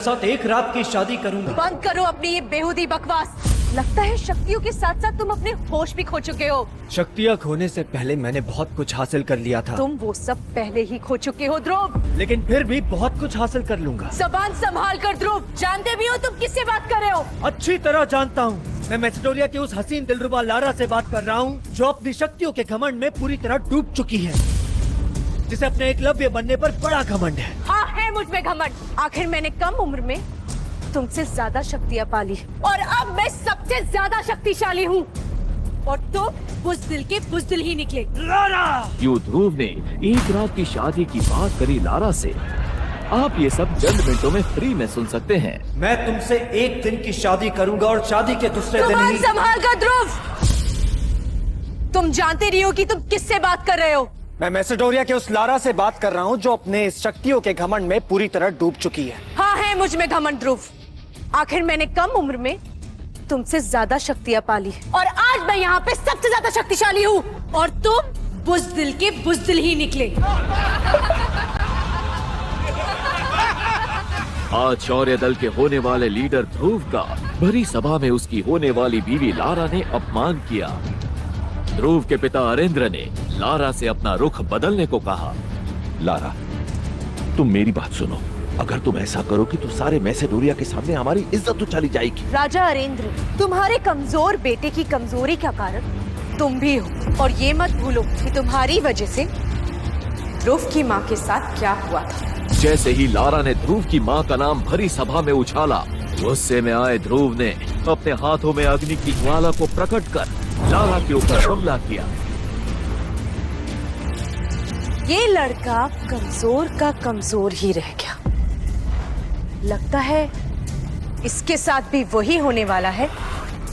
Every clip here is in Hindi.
साथ एक रात की शादी करूंगा। बंद करो अपनी ये बेहुदी बकवास। लगता है शक्तियों के साथ साथ तुम अपने होश भी खो चुके हो। शक्तियाँ खोने से पहले मैंने बहुत कुछ हासिल कर लिया था। तुम वो सब पहले ही खो चुके हो ध्रुव। लेकिन फिर भी बहुत कुछ हासिल कर लूंगा। जबान संभाल कर ध्रुव। जानते भी हो तुम किससे बात कर रहे हो? अच्छी तरह जानता हूँ। मैं मैसेडोरिया की उस हसीन दिलरुबा लारा से बात कर रहा हूँ, जो अपनी शक्तियों के घमंड में पूरी तरह डूब चुकी है, जिसे अपने एकलव्य बनने पर बड़ा घमंड है। हाँ है मुझ में घमंड। आखिर मैंने कम उम्र में तुमसे ज्यादा शक्तियाँ पाली और अब मैं सबसे ज्यादा शक्तिशाली हूँ। और तुम बुज़दिल के बुज़दिल ही निकले। लारा! यूं ध्रुव ने एक रात की शादी की बात करी लारा से। आप ये सब चंद मिनटों में फ्री में सुन सकते हैं। मैं तुमसे एक दिन की शादी करूंगा और शादी के दूसरे दिन जुबान ही। संभाल कर ध्रुव। तुम जानते नहीं हो कि तुम किससे बात कर रहे हो। मैं मैसेडोरिया के उस लारा से बात कर रहा हूँ, जो अपने शक्तियों के घमंड में पूरी तरह डूब चुकी है। हाँ है मुझ में घमंड ध्रुव। आखिर मैंने कम उम्र में तुमसे ज्यादा शक्तियाँ पाली और आज मैं यहाँ पे सबसे ज्यादा शक्तिशाली हूँ और तुम बुज़दिल के बुज़दिल ही निकले। आज शौर्य दल के होने वाले लीडर ध्रुव का भरी सभा में उसकी होने वाली बीवी लारा ने अपमान किया। ध्रुव के पिता अरेंद्र ने लारा से अपना रुख बदलने को कहा। लारा, तुम मेरी बात सुनो। अगर तुम ऐसा करोगी तो सारे मैसेडोरिया के सामने हमारी इज्जत तो चली जाएगी। राजा अरेंद्र, तुम्हारे कमजोर बेटे की कमजोरी का कारण तुम भी हो और ये मत भूलो कि तुम्हारी वजह से ध्रुव की माँ के साथ क्या हुआ था। जैसे ही लारा ने ध्रुव की माँ का नाम भरी सभा में उछाला, गुस्से में आए ध्रुव ने अपने हाथों में अग्नि की ज्वाला को प्रकट कर लारा के ऊपर हमला किया। ये लड़का कमजोर का कमजोर ही रह गया। लगता है इसके साथ भी वही होने वाला है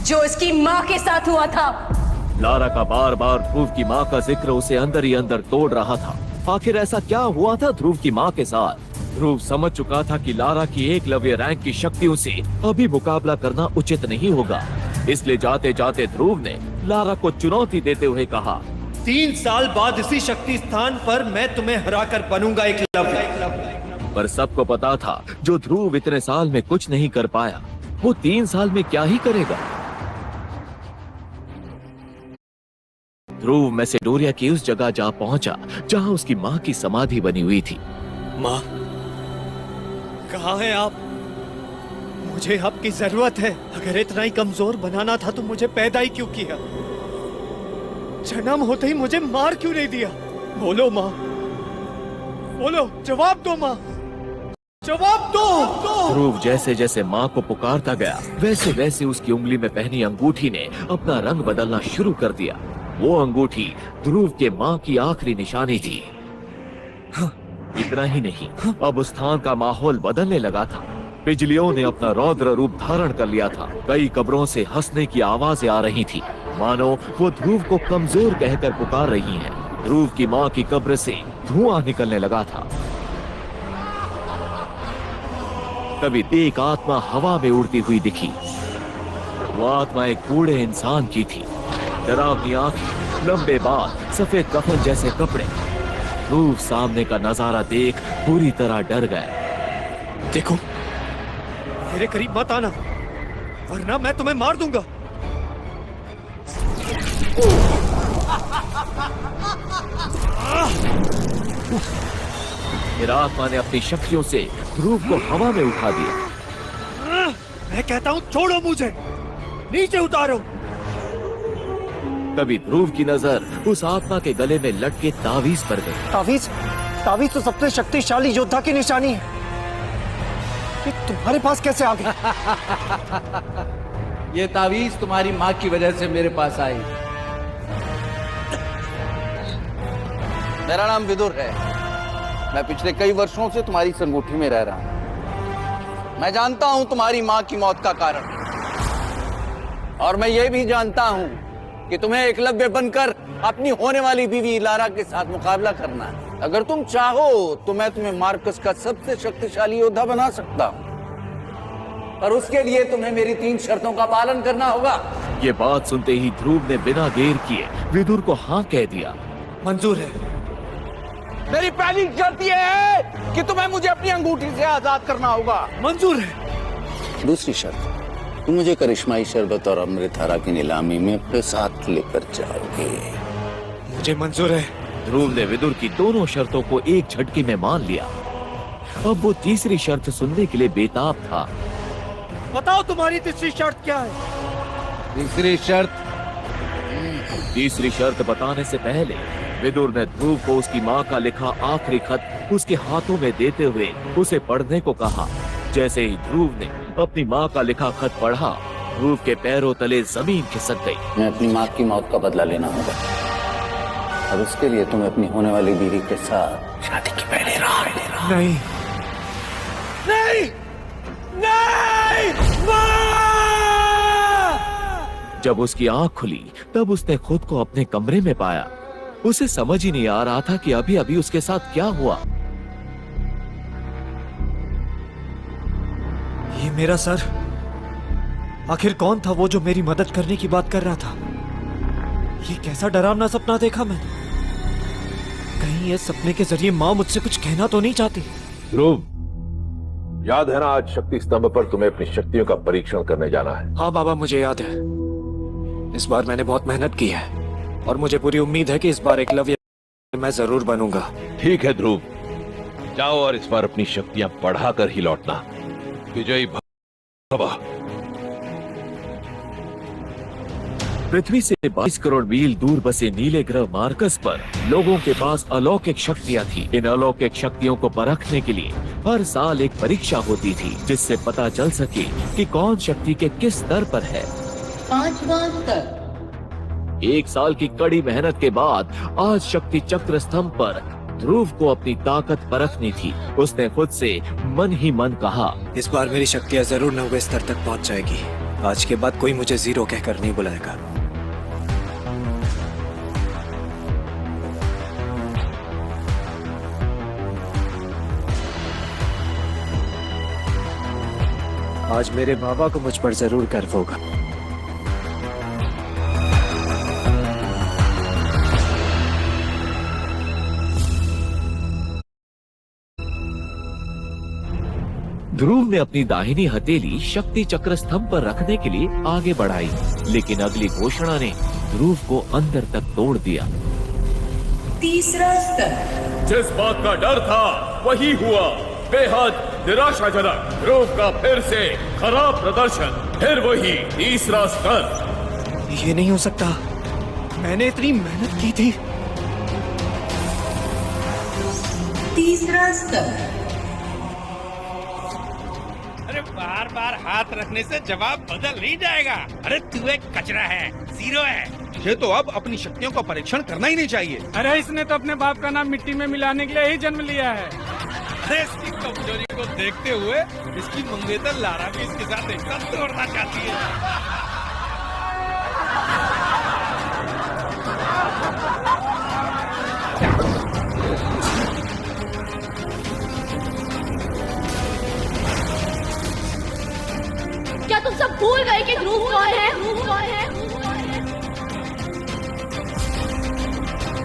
जो इसकी माँ के साथ हुआ था। लारा का बार बार ध्रुव की माँ का जिक्र उसे अंदर ही अंदर तोड़ रहा था। आखिर ऐसा क्या हुआ था ध्रुव की माँ के साथ? ध्रुव समझ चुका था कि लारा की एकलव्य रैंक की शक्तियों से अभी मुकाबला करना उचित नहीं होगा। इसलिए जाते जाते ध्रुव ने लारा को चुनौती देते हुए कहा, 3 साल बाद इसी शक्ति स्थान पर मैं तुम्हें हराकर बनूंगा एकलव्य। पर सबको पता था जो ध्रुव इतने साल में कुछ नहीं कर पाया, वो 3 साल में क्या ही करेगा। ध्रुव मैसेडोरिया की उस जगह जा पहुंचा जहां उसकी माँ की समाधि बनी हुई थी। माँ, कहाँ हैं आप? मुझे आपकी जरूरत है। अगर इतना ही कमजोर बनाना था तो मुझे पैदा ही क्यों किया? जन्म होते ही मुझे मार क्यों नहीं दिया? बोलो माँ, बोलो, जवाब दो माँ, जवाब दो। ध्रुव जैसे जैसे माँ को पुकारता गया, वैसे वैसे उसकी उंगली में पहनी अंगूठी ने अपना रंग बदलना शुरू कर दिया। वो अंगूठी ध्रुव के माँ की आखिरी निशानी थी। इतना ही नहीं, अब उस स्थान का माहौल बदलने लगा था। बिजलियों ने अपना रौद्र रूप धारण कर लिया था। कई कब्रों से हंसने की आवाजें आ रही थी, मानो वो ध्रुव को कमजोर कहकर पुकार रही हैं। ध्रुव की माँ की कब्र से धुआं निकलने लगा था। तभी एक आत्मा हवा में उड़ती हुई दिखी। वो आत्मा एक बूढ़े इंसान की थी। डरावनी आंखें, लंबे बाल, सफेद कफन जैसे कपड़े। ध्रुव सामने का नजारा देख पूरी तरह डर गया। देखो, मेरे करीब मत आना, वरना मैं तुम्हें मार दूंगा। फिर आत्मा ने अपनी शक्तियों से ध्रुव को हवा में उठा दिया। मैं कहता हूँ छोड़ो मुझे, नीचे उतारो। तभी ध्रुव की नजर उस आत्मा के गले में लटके तावीज पर गई। तावीज? तावीज तो सबसे शक्तिशाली योद्धा की निशानी है। ये तुम्हारे पास कैसे आ गया? ये तावीज तुम्हारी माँ की वजह से मेरे पास आई। मेरा नाम विदुर है। मैं पिछले कई वर्षों से तुम्हारी संगुठी में रह रहा हूं। मैं जानता हूं तुम्हारी माँ की मौत का कारण, और मैं ये भी जानता हूं कि तुम्हें एकलव्य बनकर अपनी होने वाली बीवी लारा के साथ मुकाबला करना है। अगर तुम चाहो तो मैं तुम्हें मार्कस का सबसे शक्तिशाली योद्धा बना सकता हूं, पर उसके लिए तुम्हें मेरी 3 शर्तों का पालन करना होगा। ये बात सुनते ही ध्रुव ने बिना देर किए विदुर को हाँ कह दिया। मंजूर है, मेरी पहली शर्त यह है कि तुम्हें मुझे अपनी अंगूठी से आजाद करना होगा। मंजूर है। दूसरी शर्त, तुम मुझे करिश्माई शरबत और अमृतधारा की नीलामी में अपने साथ लेकर जाओगे। मुझे मंजूर है। ध्रुव ने विदुर की दोनों शर्तों को एक झटके में मान लिया। अब वो तीसरी शर्त सुनने के लिए बेताब था। बताओ तुम्हारी तीसरी शर्त क्या है? तीसरी शर्त बताने से पहले विदुर ने ध्रुव को उसकी माँ का लिखा आखिरी खत उसके हाथों में देते हुए उसे पढ़ने को कहा। जैसे ही ध्रुव ने अपनी माँ का लिखा खत पढ़ा, ध्रुव के पैरों तले जमीन खिसक गई। मैं अपनी माँ की मौत का बदला लेना होगा और उसके लिए तुम्हें अपनी होने वाली बीवी के साथ शादी की पहले राह नहीं, नहीं, नहीं, जब उसकी आंख खुली तब उसने खुद को अपने कमरे में पाया। उसे समझ ही नहीं आ रहा था कि अभी अभी उसके साथ क्या हुआ। ये मेरा सर, आखिर कौन था वो जो मेरी मदद करने की बात कर रहा था? ये कैसा डरावना सपना देखा मैंने? कहीं इस सपने के जरिए माँ मुझसे कुछ कहना तो नहीं चाहती? ध्रुव, याद है ना आज शक्ति स्तंभ पर तुम्हें अपनी शक्तियों का परीक्षण करने जाना है? हाँ बाबा, मुझे याद है। इस बार मैंने बहुत मेहनत की है और मुझे पूरी उम्मीद है कि इस बार एकलव्य मैं जरूर बनूंगा। ठीक है ध्रुव, जाओ और इस बार अपनी शक्तियां बढ़ाकर ही लौटना। विजयी भव। पृथ्वी से 22 करोड़ मील दूर बसे नीले ग्रह मार्कस पर लोगों के पास अलौकिक शक्तियां थी। इन अलौकिक शक्तियों को परखने के लिए हर साल एक परीक्षा होती थी, जिससे पता चल सके कि कौन शक्ति के किस स्तर पर है। 5वां स्तर। 1 साल की कड़ी मेहनत के बाद आज शक्ति चक्र स्तंभ पर ध्रुव को अपनी ताकत परखनी थी। उसने खुद से मन ही मन कहा, इस बार मेरी शक्तियां जरूर 9वें स्तर तक पहुंच जाएगी। आज के बाद कोई मुझे जीरो कहकर नहीं बुलाएगा। आज मेरे बाबा को मुझ पर जरूर गर्व होगा। ध्रुव ने अपनी दाहिनी हथेली शक्ति चक्र स्तंभ पर रखने के लिए आगे बढ़ाई, लेकिन अगली घोषणा ने ध्रुव को अंदर तक तोड़ दिया। तीसरा स्तर। जिस बात का डर था वही हुआ। बेहद निराशाजनक। ध्रुव का फिर से खराब प्रदर्शन। फिर वही तीसरा स्तर। ये नहीं हो सकता, मैंने इतनी मेहनत की थी। तीसरा स्तर। अरे बार बार हाथ रखने से जवाब बदल नहीं जाएगा। अरे तू एक कचरा है, जीरो है। तुझे तो अब अपनी शक्तियों का परीक्षण करना ही नहीं चाहिए। अरे इसने तो अपने बाप का नाम मिट्टी में मिलाने के लिए ही जन्म लिया है। अरे इसकी कमजोरी को देखते हुए इसकी मंगेतर लारा भी इसके साथ एक साथ दौड़ना चाहती है। क्या तुम सब भूल गए कि ध्रुव कौन है?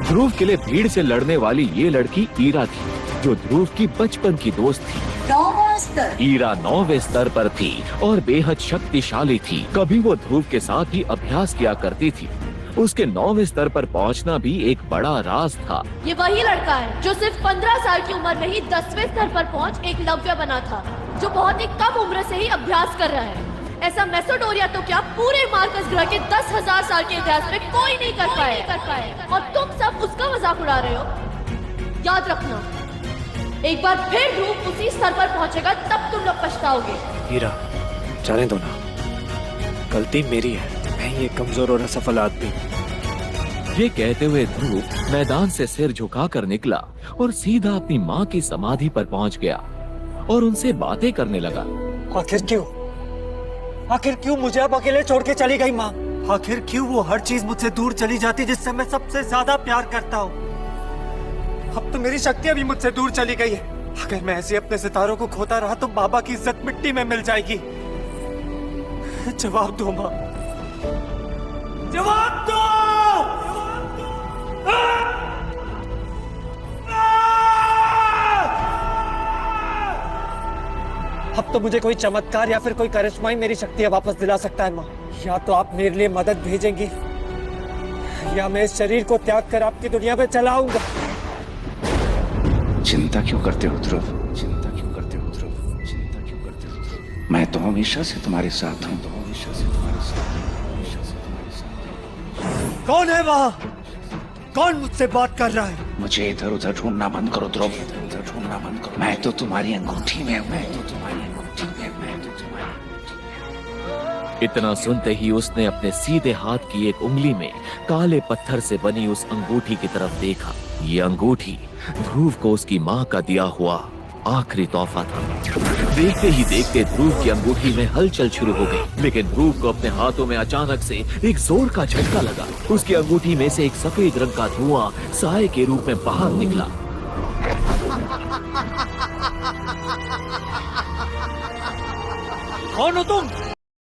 ध्रुव के लिए भीड़ से लड़ने वाली ये लड़की ईरा थी, जो ध्रुव की बचपन की दोस्त थी। 9वां स्तर। ईरा 9वें स्तर पर थी और बेहद शक्तिशाली थी। कभी वो ध्रुव के साथ ही अभ्यास किया करती थी। उसके 9वें स्तर पर पहुंचना भी एक बड़ा राज था। ये वही लड़का है जो सिर्फ 15 साल की उम्र में ही 10वें स्तर पर पहुंच एकलव्य बना था, जो बहुत ही कम उम्र से ही अभ्यास कर रहा है। ऐसा मेसोडोरिया तो क्या पूरे मार्कस ग्रह के 10,000 साल के इतिहास में कोई नहीं कर पाए। और तुम सब उसका मजाक उड़ा रहे हो। याद रखना, एक बार फिर ध्रुव उसी स्तर पर पहुंचेगा तब तुम लोग पछताओगे। हीरा, जाने दो ना, गलती मेरी है। मैं ये कमजोर और असफल आदमी। ये कहते हुए ध्रुव मैदान से सिर झुकाकर निकला और सीधा अपनी माँ की समाधि पर पहुंच गया और उनसे बातें करने लगा। आखिर क्यों मुझे अब अकेले छोड़ के चली गई माँ? आखिर क्यों वो हर चीज मुझसे दूर चली जाती जिससे मैं सबसे ज्यादा प्यार करता हूँ? अब तो मेरी शक्तियाँ भी मुझसे दूर चली गई है। अगर मैं ऐसे अपने सितारों को खोता रहा तो बाबा की इज्जत मिट्टी में मिल जाएगी। जवाब दो माँ, जवाब दो। अब तो मुझे कोई चमत्कार या फिर कोई करिश्मा ही मेरी शक्तियां वापस दिला सकता है माँ। या तो आप मेरे लिए मदद भेजेंगी या मैं इस शरीर को त्याग कर आपकी दुनिया में चला आऊंगा। चिंता क्यों करते हो ध्रुव? चिंता क्यों करते हो ध्रुव? चिंता क्यों करते हो ध्रुव? मैं तो हमेशा से तुम्हारे साथ हूँ। तो हमेशा से तुम्हारे साथ, हमेशा से तुम्हारे साथ। कौन है वहाँ? कौन मुझसे बात कर रहा है? मुझे इधर उधर ढूंढना बंद करो ध्रुव, इधर ढूंढना बंद करो। मैं तो तुम्हारी अंगूठी में हूँ, मैं तो तुम्हारी अंगूठी में, मैं तो तुम्हारी अंगूठी में। इतना सुनते ही उसने अपने सीधे हाथ की एक उंगली में काले पत्थर से बनी उस अंगूठी की तरफ देखा। ये अंगूठी ध्रुव को उसकी माँ का दिया हुआ आखिरी तोहफा था। देखते ही देखते ध्रुव की अंगूठी में हलचल शुरू हो गई, लेकिन ध्रुव को अपने हाथों में अचानक से एक जोर का झटका लगा। उसकी अंगूठी में से एक सफेद रंग का धुआं साए के रूप में बाहर निकला। कौन हो तुम?